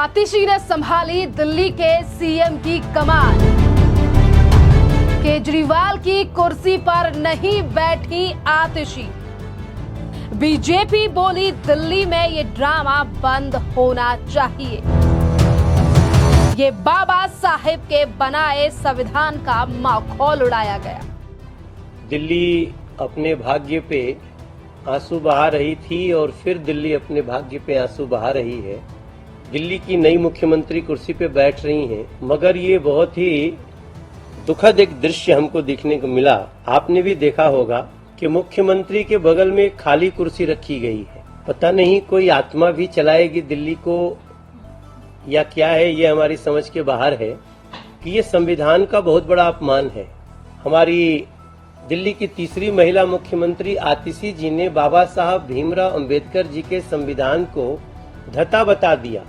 आतिशी ने संभाली दिल्ली के सीएम की कमान। केजरीवाल की कुर्सी पर नहीं बैठी आतिशी। बीजेपी बोली दिल्ली में ये ड्रामा बंद होना चाहिए। ये बाबा साहेब के बनाए संविधान का माखौल उड़ाया गया। दिल्ली अपने भाग्य पे आंसू बहा रही थी और फिर दिल्ली अपने भाग्य पे आंसू बहा रही है। दिल्ली की नई मुख्यमंत्री कुर्सी पे बैठ रही हैं, मगर ये बहुत ही दुखद एक दृश्य हमको देखने को मिला। आपने भी देखा होगा कि मुख्यमंत्री के बगल में एक खाली कुर्सी रखी गई है। पता नहीं कोई आत्मा भी चलाएगी दिल्ली को या क्या है, ये हमारी समझ के बाहर है कि ये संविधान का बहुत बड़ा अपमान है। हमारी दिल्ली की तीसरी महिला मुख्यमंत्री आतिशी जी ने बाबा साहब भीमराव अंबेडकर जी के संविधान को धता बता दिया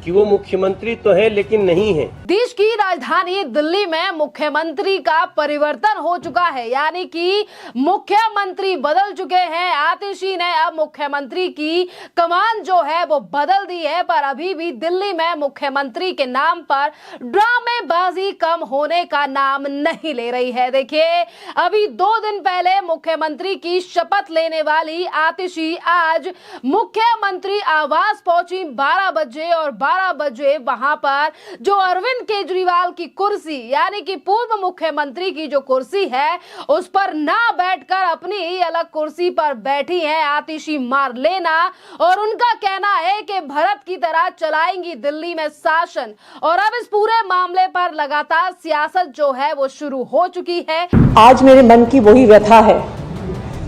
कि वो मुख्यमंत्री तो है लेकिन नहीं है। देश की राजधानी दिल्ली में मुख्यमंत्री का परिवर्तन हो चुका है, यानी कि मुख्यमंत्री बदल चुके हैं। आतिशी ने अब मुख्यमंत्री की कमान जो है वो बदल दी है, पर अभी भी दिल्ली में मुख्यमंत्री के नाम पर ड्रामेबाजी कम होने का नाम नहीं ले रही है। देखिए, अभी 2 दिन पहले मुख्यमंत्री की शपथ लेने वाली आतिशी आज मुख्यमंत्री आवास पहुंची 12 बजे और 12 बजे वहां पर जो अरविंद केजरीवाल की कुर्सी यानी कि पूर्व मुख्यमंत्री की जो कुर्सी है उस पर ना बैठकर अपनी ही अलग कुर्सी पर बैठी हैं आतिशी मारलेना, और उनका कहना है कि भारत की तरह चलाएंगी दिल्ली में शासन। और अब इस पूरे मामले पर लगातार सियासत जो है वो शुरू हो चुकी है। आज मेरे मन की वही व्यथा है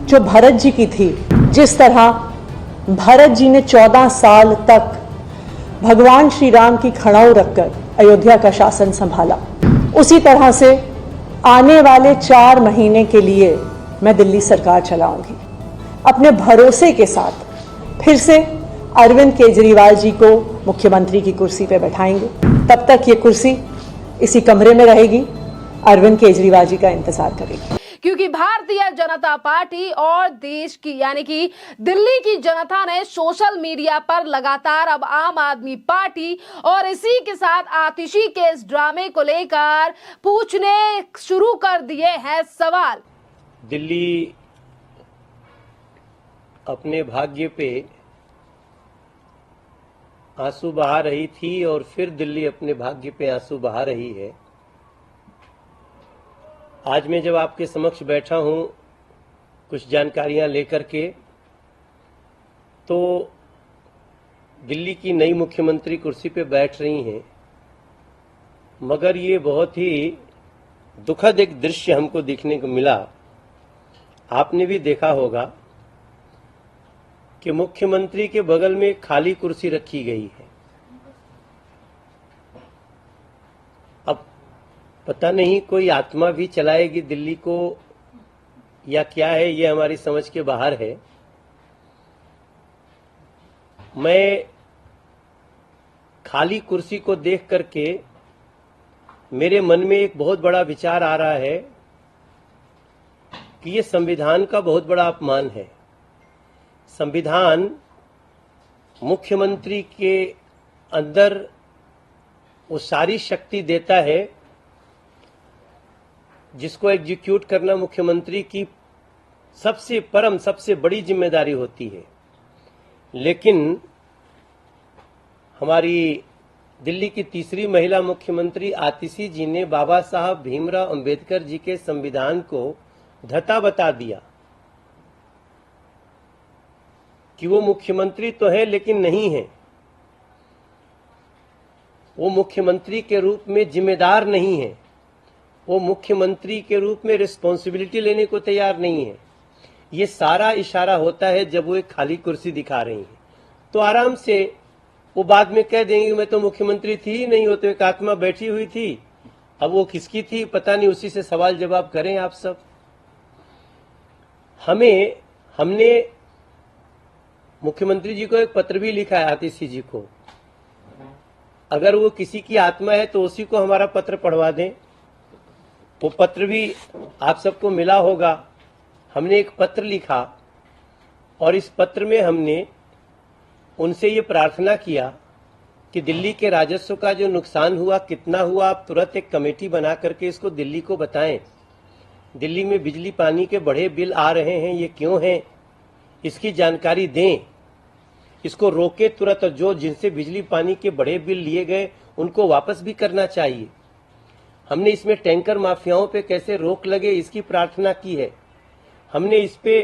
जो भरत जी की थी। जिस तरह भरत जी ने 14 साल तक भगवान श्री राम की खड़ाऊ रखकर अयोध्या का शासन संभाला, उसी तरह से आने वाले 4 महीने के लिए मैं दिल्ली सरकार चलाऊंगी। अपने भरोसे के साथ फिर से अरविंद केजरीवाल जी को मुख्यमंत्री की कुर्सी पे बैठाएंगे। तब तक ये कुर्सी इसी कमरे में रहेगी, अरविंद केजरीवाल जी का इंतजार करेगी। क्योंकि भारतीय जनता पार्टी और देश की यानी कि दिल्ली की जनता ने सोशल मीडिया पर लगातार अब आम आदमी पार्टी और इसी के साथ आतिशी के इस ड्रामे को लेकर पूछने शुरू कर दिए हैं सवाल। दिल्ली अपने भाग्य पे आंसू बहा रही थी और फिर दिल्ली अपने भाग्य पे आंसू बहा रही है। आज मैं जब आपके समक्ष बैठा हूं कुछ जानकारियां लेकर के, तो दिल्ली की नई मुख्यमंत्री कुर्सी पे बैठ रही हैं, मगर ये बहुत ही दुखद एक दृश्य हमको देखने को मिला। आपने भी देखा होगा कि मुख्यमंत्री के बगल में एक खाली कुर्सी रखी गई है। अब पता नहीं कोई आत्मा भी चलाएगी दिल्ली को या क्या है, ये हमारी समझ के बाहर है। मैं खाली कुर्सी को देख करके मेरे मन में एक बहुत बड़ा विचार आ रहा है कि ये संविधान का बहुत बड़ा अपमान है। संविधान मुख्यमंत्री के अंदर वो सारी शक्ति देता है जिसको एग्जीक्यूट करना मुख्यमंत्री की सबसे बड़ी जिम्मेदारी होती है। लेकिन हमारी दिल्ली की तीसरी महिला मुख्यमंत्री आतिशी जी ने बाबा साहब भीमराव अंबेडकर जी के संविधान को धता बता दिया कि वो मुख्यमंत्री तो है लेकिन नहीं है। वो मुख्यमंत्री के रूप में जिम्मेदार नहीं है, वो मुख्यमंत्री के रूप में रिस्पॉन्सिबिलिटी लेने को तैयार नहीं है। ये सारा इशारा होता है जब वो एक खाली कुर्सी दिखा रही है, तो आराम से वो बाद में कह देंगे मैं तो मुख्यमंत्री थी ही नहीं, वो तो एक आत्मा बैठी हुई थी। अब वो किसकी थी पता नहीं, उसी से सवाल जवाब करें आप सब। हमने मुख्यमंत्री जी को एक पत्र भी लिखा है आतिशी जी को। अगर वो किसी की आत्मा है तो उसी को हमारा पत्र पढ़वा दें। वो पत्र भी आप सबको मिला होगा। हमने एक पत्र लिखा और इस पत्र में हमने उनसे ये प्रार्थना किया कि दिल्ली के राजस्व का जो नुकसान हुआ कितना हुआ, आप तुरंत एक कमेटी बना करके इसको दिल्ली को बताएं। दिल्ली में बिजली पानी के बड़े बिल आ रहे हैं, ये क्यों हैं, इसकी जानकारी दें, इसको रोके तुरंत। और जो जिनसे बिजली पानी के बड़े बिल लिए गए उनको वापस भी करना चाहिए। हमने इसमें टैंकर माफियाओं पे कैसे रोक लगे इसकी प्रार्थना की है। हमने इस पे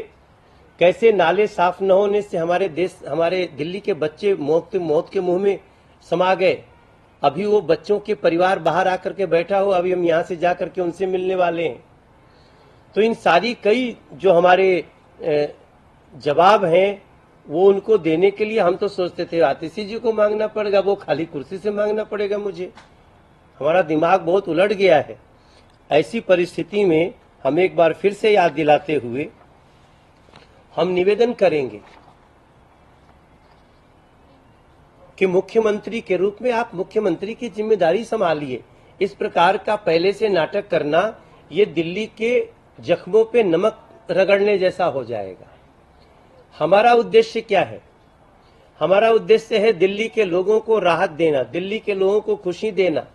कैसे नाले साफ न होने से हमारे दिल्ली के बच्चे मौत के मुंह में समा गए। अभी वो बच्चों के परिवार बाहर आकर के बैठा हो, अभी हम यहाँ से जाकर के उनसे मिलने वाले हैं। तो इन सारी कई जो हमारे जवाब हैं वो उनको देने के लिए हम तो सोचते थे आतिशी जी को मांगना पड़ेगा, वो खाली कुर्सी से मांगना पड़ेगा मुझे। हमारा दिमाग बहुत उलट गया है। ऐसी परिस्थिति में हम एक बार फिर से याद दिलाते हुए हम निवेदन करेंगे कि मुख्यमंत्री के रूप में आप मुख्यमंत्री की जिम्मेदारी संभालिए। इस प्रकार का पहले से नाटक करना ये दिल्ली के जख्मों पे नमक रगड़ने जैसा हो जाएगा। हमारा उद्देश्य क्या है? हमारा उद्देश्य है दिल्ली के लोगों को राहत देना, दिल्ली के लोगों को खुशी देना।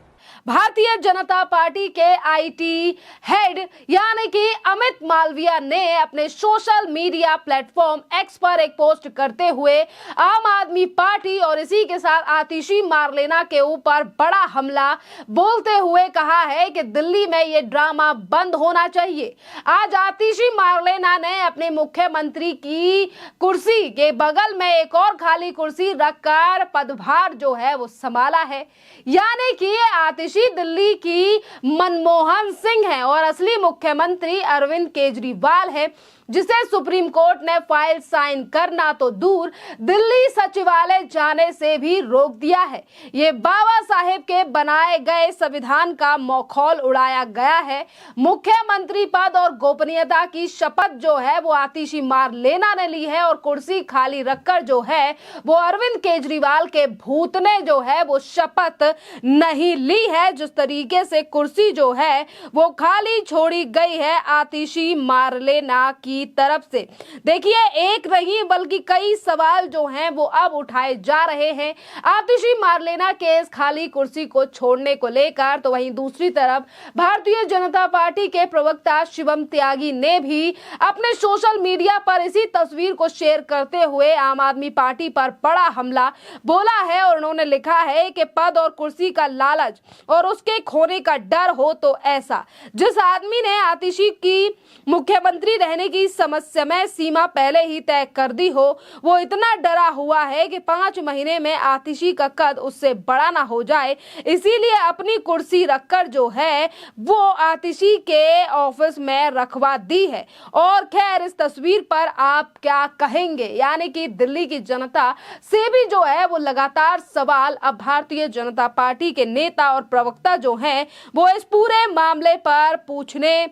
भारतीय जनता पार्टी के आईटी हेड यानी कि अमित मालविया ने अपने सोशल मीडिया प्लेटफॉर्म एक्स पर एक पोस्ट करते हुए आम आदमी पार्टी और इसी के साथ आतिशी मारलेना के ऊपर बड़ा हमला बोलते हुए कहा है कि दिल्ली में ये ड्रामा बंद होना चाहिए। आज आतिशी मारलेना ने अपने मुख्यमंत्री की कुर्सी के बगल में एक और खाली कुर्सी रखकर पदभार जो है वो संभाला है, यानी कि आतिशी दिल्ली की मनमोहन सिंह है और असली मुख्यमंत्री अरविंद केजरीवाल है, जिसे सुप्रीम कोर्ट ने फाइल साइन करना तो दूर दिल्ली सचिवालय जाने से भी रोक दिया है। ये बाबा साहेब के बनाए गए संविधान का मखौल उड़ाया गया है। मुख्यमंत्री पद और गोपनीयता की शपथ जो है वो आतिशी मारलेना ने ली है और कुर्सी खाली रखकर जो है वो अरविंद केजरीवाल के भूत ने जो है वो शपथ नहीं ली है। जिस तरीके से कुर्सी जो है वो खाली छोड़ी गई है आतिशी मारलेना की तरफ से, देखिए एक नहीं बल्कि कई सवाल जो हैं वो अब उठाए जा रहे हैं आतिशी मारलेना के इस खाली कुर्सी को छोड़ने को लेकर। तो वहीं दूसरी तरफ भारतीय जनता पार्टी के प्रवक्ता शिवम त्यागी ने भी अपने सोशल मीडिया पर इसी तस्वीर को शेयर करते हुए आम आदमी पार्टी पर बड़ा हमला बोला है और उन्होंने लिखा है कि पद और कुर्सी का लालच और उसके खोने का डर हो तो ऐसा, जिस आदमी ने आतिशी की मुख्यमंत्री रहने की समय सीमा पहले ही तय कर दी हो, वो इतना डरा हुआ है कि 5 महीने में आतिशी का कद उससे बड़ा ना हो जाए, इसीलिए अपनी कुर्सी रखकर जो है वो आतिशी के ऑफिस में रखवा दी है। और खैर इस तस्वीर पर आप क्या कहेंगे, यानी कि दिल्ली की जनता से भी जो है वो लगातार सवाल अब भारतीय जनता पार्टी के नेता और प्रवक्ता जो हैं वो इस पूरे मामले पर पूछने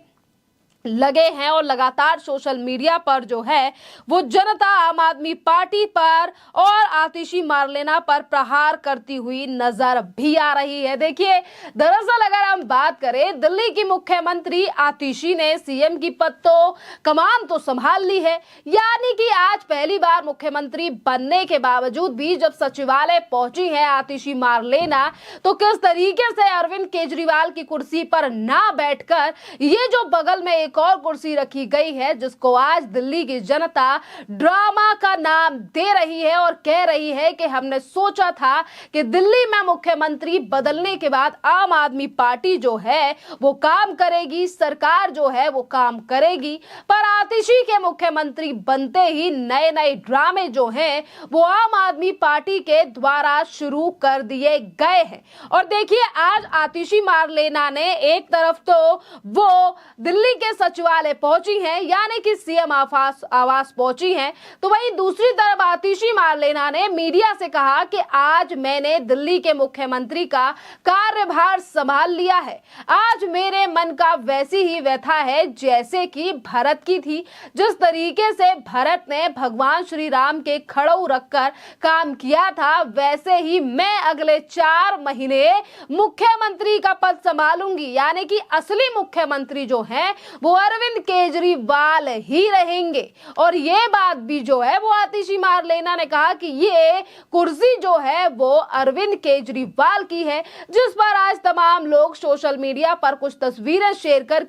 लगे हैं और लगातार सोशल मीडिया पर जो है वो जनता आम आदमी पार्टी पर और आतिशी मारलेना पर प्रहार करती हुई नजर भी आ रही है। देखिए दरअसल अगर हम बात करें, दिल्ली की मुख्यमंत्री आतिशी ने सीएम की पद तो कमान तो संभाल ली है, यानी कि आज पहली बार मुख्यमंत्री बनने के बावजूद भी जब सचिवालय पहुंची है आतिशी मारलेना, तो किस तरीके से अरविंद केजरीवाल की कुर्सी पर ना बैठकर ये जो बगल में एक और कुर्सी रखी गई है जिसको आज दिल्ली की जनता ड्रामा का नाम दे रही है और कह रही है कि हमने सोचा था कि दिल्ली में मुख्यमंत्री बदलने के बाद आम आदमी पार्टी जो है वो काम करेगी, सरकार जो है वो काम करेगी, पर आतिशी के मुख्यमंत्री बनते ही नए नए ड्रामे जो हैं वो आम आदमी पार्टी के द्वारा शुरू कर दिए गए हैं। और देखिए आज आतिशी मारलेना ने एक तरफ तो वो दिल्ली के सचिवालय पहुंची हैं, यानी कि सीएम आवास पहुंची हैं, तो वहीं दूसरी तरफ आतिशी मारलेना ने मीडिया से कहा कि आज मैंने दिल्ली के मुख्यमंत्री का कार्यभार संभाल लिया है, आज मेरे मन का वैसी ही व्यथा है जैसे कि भरत की थी। जिस तरीके से भरत ने भगवान श्री राम के खड़ऊ रखकर काम किया था, वैसे ही मैं अगले 4 महीने मुख्यमंत्री का पद संभालूंगी, यानी कि असली मुख्यमंत्री जो है वो वो अरविंद केजरीवाल ही रहेंगे। और ये बात भी जो है वो आतिशी मारलेना ने कहा कि ये कुर्सी जो है वो अरविंद केजरीवाल की है, जिस पर आज तमाम लोग सोशल मीडिया पर कुछ तस्वीरें शेयर कर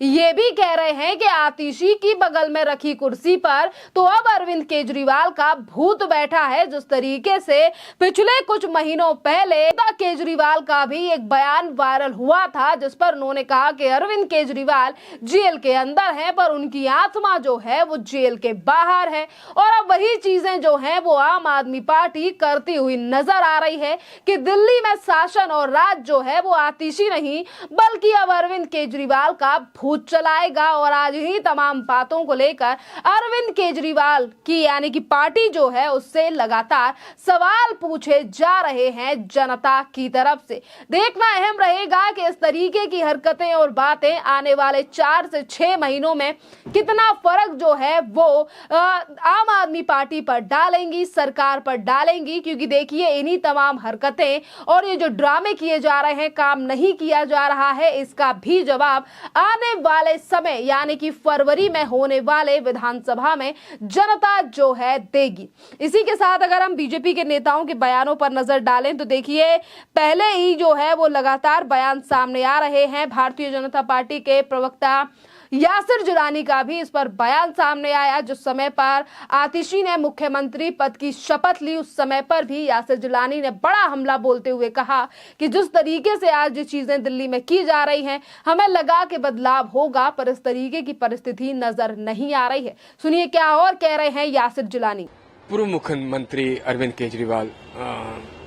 ये भी कह रहे हैं कि आतिशी की बगल में रखी कुर्सी पर तो अब अरविंद केजरीवाल का भूत बैठा है। जिस तरीके से पिछले कुछ महीनों पहले केजरीवाल का भी एक बयान वायरल हुआ था, जिस पर उन्होंने कहा कि अरविंद केजरीवाल जेल के अंदर है पर उनकी आत्मा जो है वो जेल के बाहर है। और अब वही चीजें जो है वो आम आदमी पार्टी करती हुई नजर आ रही है कि दिल्ली में शासन और राज जो है वो आतिशी नहीं बल्कि अब अरविंद केजरीवाल का भूत चलाएगा। और आज ही तमाम बातों को लेकर अरविंद केजरीवाल की यानी कि पार्टी जो है उससे लगातार सवाल पूछे जा रहे हैं जनता की तरफ से। देखना अहम रहेगा कि इस तरीके की हरकतें और बातें आने वाले 4 से 6 महीनों में कितना फर्क जो है वो आम आदमी पार्टी पर डालेंगी, सरकार पर डालेंगी। क्योंकि देखिए इन्हीं तमाम हरकतें और ये जो ड्रामे किए जा रहे हैं, काम नहीं किया जा रहा है, इसका भी जवाब आने वाले समय यानी कि फरवरी में होने वाले विधानसभा में जनता जो है देगी। इसी के साथ अगर हम बीजेपी के नेताओं के बयानों पर नजर डालें तो देखिए पहले ही जो है वो लगातार बयान सामने आ रहे हैं। भारतीय जनता पार्टी के प्रवक्ता यासिर जिलानी का भी इस पर बयान सामने आया। जिस समय पर आतिशी ने मुख्यमंत्री पद की शपथ ली उस समय पर भी यासिर जिलानी ने बड़ा हमला बोलते हुए कहा कि जिस तरीके से आज जो चीजें दिल्ली में की जा रही हैं हमें लगा कि बदलाव होगा, पर इस तरीके की परिस्थिति नजर नहीं आ रही है। सुनिए क्या और कह रहे हैं यासिर जिलानी। पूर्व मुख्यमंत्री अरविंद केजरीवाल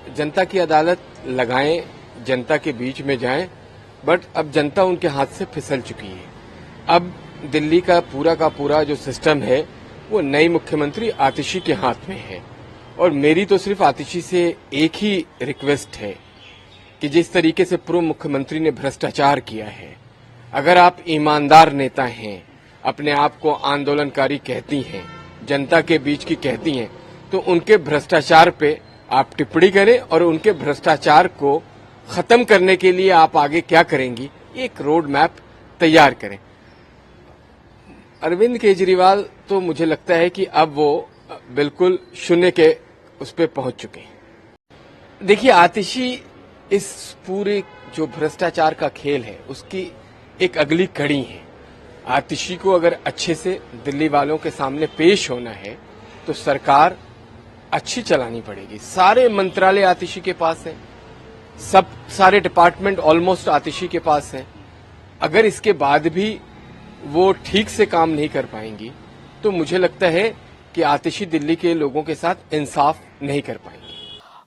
जनता की अदालत लगाएं, जनता के बीच में जाएं, बट अब जनता उनके हाथ से फिसल चुकी है। अब दिल्ली का पूरा जो सिस्टम है वो नई मुख्यमंत्री आतिशी के हाथ में है। और मेरी तो सिर्फ आतिशी से एक ही रिक्वेस्ट है कि जिस तरीके से पूर्व मुख्यमंत्री ने भ्रष्टाचार किया है, अगर आप ईमानदार नेता हैं, अपने आप को आंदोलनकारी कहती हैं, जनता के बीच की कहती हैं, तो उनके भ्रष्टाचार पे आप टिप्पणी करें और उनके भ्रष्टाचार को खत्म करने के लिए आप आगे क्या करेंगी, एक रोड मैप तैयार करें। अरविंद केजरीवाल तो मुझे लगता है कि अब वो बिल्कुल शून्य के उस पर पहुंच चुके हैं। देखिए आतिशी इस पूरे जो भ्रष्टाचार का खेल है उसकी एक अगली कड़ी है। आतिशी को अगर अच्छे से दिल्ली वालों के सामने पेश होना है तो सरकार अच्छी चलानी पड़ेगी। सारे मंत्रालय आतिशी के पास हैं, सारे डिपार्टमेंट ऑलमोस्ट आतिशी के पास हैं। अगर इसके बाद भी वो ठीक से काम नहीं कर पाएंगी तो मुझे लगता है कि आतिशी दिल्ली के लोगों के साथ इंसाफ नहीं कर पाएंगी।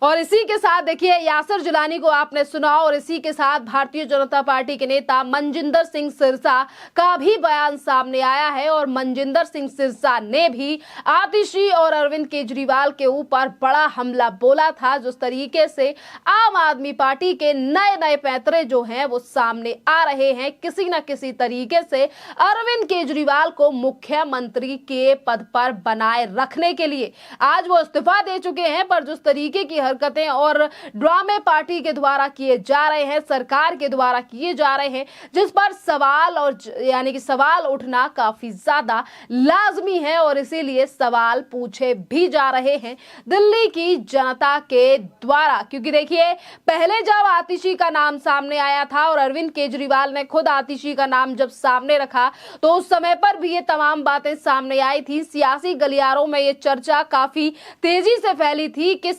और इसी के साथ देखिए यासिर जिलानी को आपने सुना और इसी के साथ भारतीय जनता पार्टी के नेता मनजिंदर सिंह सिरसा का भी बयान सामने आया है। और मनजिंदर सिंह सिरसा ने भी आतिशी और अरविंद केजरीवाल के ऊपर बड़ा हमला बोला था। जिस तरीके से आम आदमी पार्टी के नए नए पैंतरे जो हैं वो सामने आ रहे हैं, किसी न किसी तरीके से अरविंद केजरीवाल को मुख्यमंत्री के पद पर बनाए रखने के लिए आज वो इस्तीफा दे चुके हैं। पर जिस तरीके की हरकतें और ड्रामे पार्टी के द्वारा किए जा रहे हैं, सरकार के द्वारा किए जा रहे हैं, जिस पर सवाल और यानी कि सवाल उठना काफी ज्यादा लाजमी है और इसीलिए सवाल पूछे भी जा रहे हैं दिल्ली की जनता के द्वारा। क्योंकि देखिए पहले जब आतिशी का नाम सामने आया था और अरविंद केजरीवाल ने खुद आतिशी का नाम जब सामने रखा तो उस समय पर भी ये तमाम बातें सामने आई थी। सियासी गलियारों में ये चर्चा काफी तेजी से फैली थी कि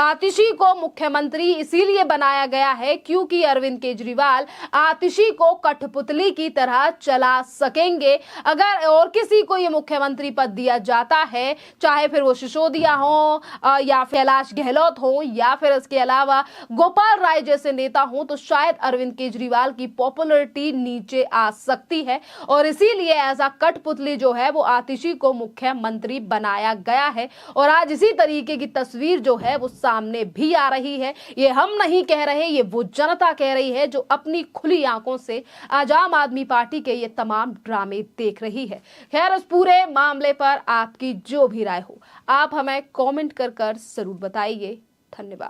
आतिशी को मुख्यमंत्री इसीलिए बनाया गया है क्योंकि अरविंद केजरीवाल आतिशी को कठपुतली की तरह चला सकेंगे। अगर और किसी को ये मुख्यमंत्री पद दिया जाता है, चाहे फिर वो सिसोदिया हो या फिर कैलाश गहलोत हो या फिर इसके अलावा गोपाल राय जैसे नेता हो, तो शायद अरविंद केजरीवाल की पॉपुलैरिटी नीचे आ सकती है। और इसीलिए ऐसा कठपुतली जो है वो आतिशी को मुख्यमंत्री बनाया गया है। और आज इसी तरीके की तस्वीर जो है वो सामने भी आ रही है। ये हम नहीं कह रहे, ये वो जनता कह रही है जो अपनी खुली आंखों से आज आम आदमी पार्टी के ये तमाम ड्रामे देख रही है। खैर इस पूरे मामले पर आपकी जो भी राय हो आप हमें कमेंट कर जरूर बताइए। धन्यवाद।